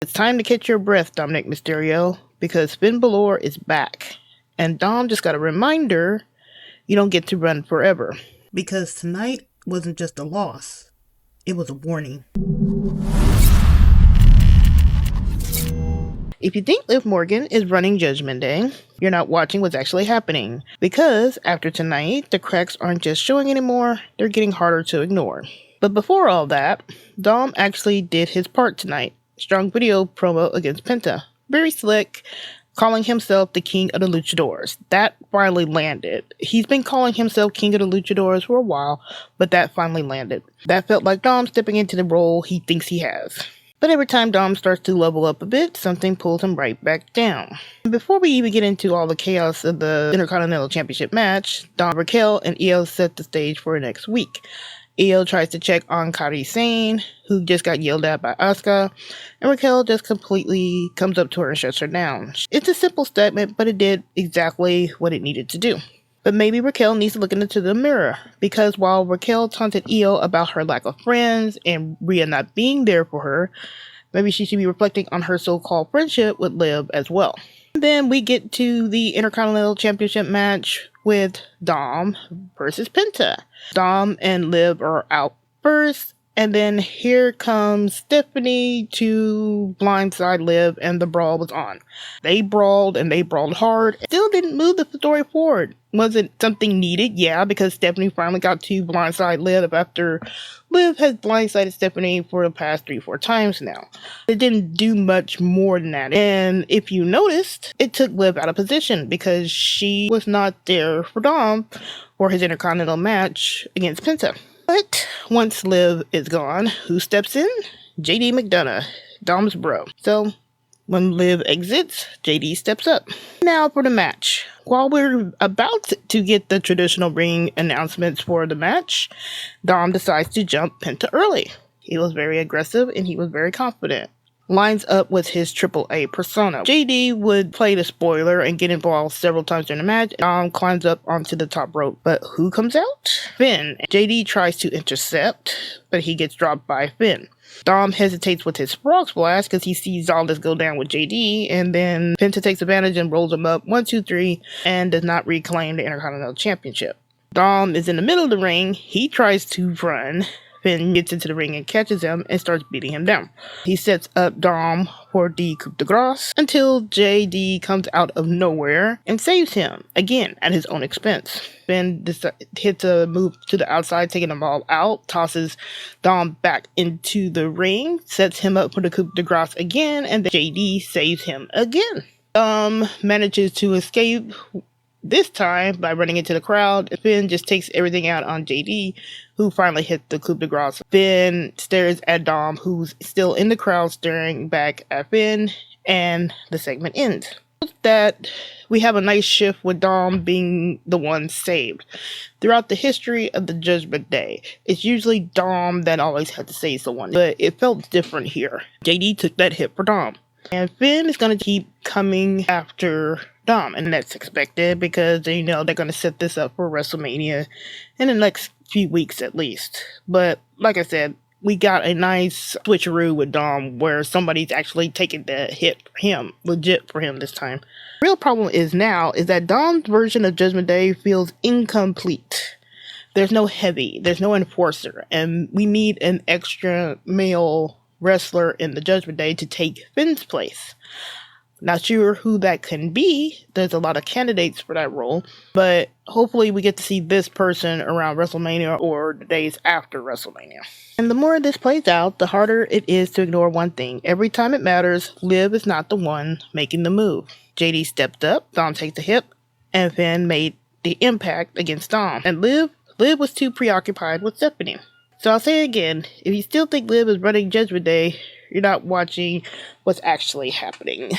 It's time to catch your breath, Dominik Mysterio, because Finn Bálor is back. And Dom just got a reminder, you don't get to run forever. Because tonight wasn't just a loss, it was a warning. If you think Liv Morgan is running Judgment Day, you're not watching what's actually happening. Because after tonight, the cracks aren't just showing anymore, they're getting harder to ignore. But before all that, Dom actually did his part tonight. Strong video promo against Penta. Very slick, calling himself the King of the Luchadors. That finally landed. He's been calling himself King of the Luchadors for a while, but that finally landed. That felt like Dom stepping into the role he thinks he has. But every time Dom starts to level up a bit, something pulls him right back down. Before we even get into all the chaos of the Intercontinental Championship match, Dom, Raquel, and Io set the stage for next week. Io tries to check on Kairi Sane, who just got yelled at by Asuka, and Raquel just completely comes up to her and shuts her down. It's a simple statement, but it did exactly what it needed to do. But maybe Raquel needs to look into the mirror, because while Raquel taunted Io about her lack of friends and Rhea not being there for her, maybe she should be reflecting on her so-called friendship with Liv as well. Then we get to the Intercontinental Championship match with Dom versus Penta. Dom and Liv are out first, and then here comes Stephanie to blindside Liv, and the brawl was on. They brawled, and they brawled hard. Still didn't move the story forward. Was it something needed? Yeah, because Stephanie finally got to blindside Liv after Liv has blindsided Stephanie for the past 3-4 times now. It didn't do much more than that. And if you noticed, it took Liv out of position because she was not there for Dom for his Intercontinental match against Penta. But once Liv is gone, who steps in? JD McDonagh, Dom's bro. So when Liv exits, JD steps up. Now for the match. While we're about to get the traditional ring announcements for the match, Dom decides to jump Penta early. He was very aggressive and he was very confident. Lines up with his AAA persona. JD would play the spoiler and get involved several times during the match. Dom climbs up onto the top rope. But who comes out? Finn. JD tries to intercept, but he gets dropped by Finn. Dom hesitates with his frog splash because he sees all this go down with JD, and then Penta takes advantage and rolls him up 1, 2, 3 and does not reclaim the Intercontinental Championship. Dom is in the middle of the ring. He tries to run. Finn gets into the ring and catches him and starts beating him down. He sets up Dom for the coup de grace until JD comes out of nowhere and saves him, again at his own expense. Finn hits a move to the outside, taking them all out, tosses Dom back into the ring, sets him up for the coup de grace again, and then JD saves him again. Dom manages to escape this time by running into the crowd. Finn just takes everything out on JD, who finally hit the coup de grace. Finn stares at Dom, who's still in the crowd staring back at Finn, and the segment ends. That we have a nice shift with Dom being the one saved. Throughout the history of the Judgment Day, it's usually Dom that always had to save someone, but it felt different here. JD took that hit for Dom. And Finn is going to keep coming after Dom, and that's expected because they're going to set this up for WrestleMania in the next few weeks at least. But like I said, we got a nice switcheroo with Dom where somebody's actually taking the hit for him, legit for him this time. The real problem is that Dom's version of Judgment Day feels incomplete. There's no heavy, there's no enforcer, and we need an extra male wrestler in the Judgment Day to take Finn's place. Not sure who that can be. There's a lot of candidates for that role, but hopefully we get to see this person around WrestleMania or the days after WrestleMania. And the more this plays out, the harder it is to ignore one thing. Every time it matters, Liv is not the one making the move. JD stepped up, Dom takes the hip, and Finn made the impact against Dom. And Liv was too preoccupied with Stephanie. So I'll say it again, if you still think Liv is running Judgment Day, you're not watching what's actually happening.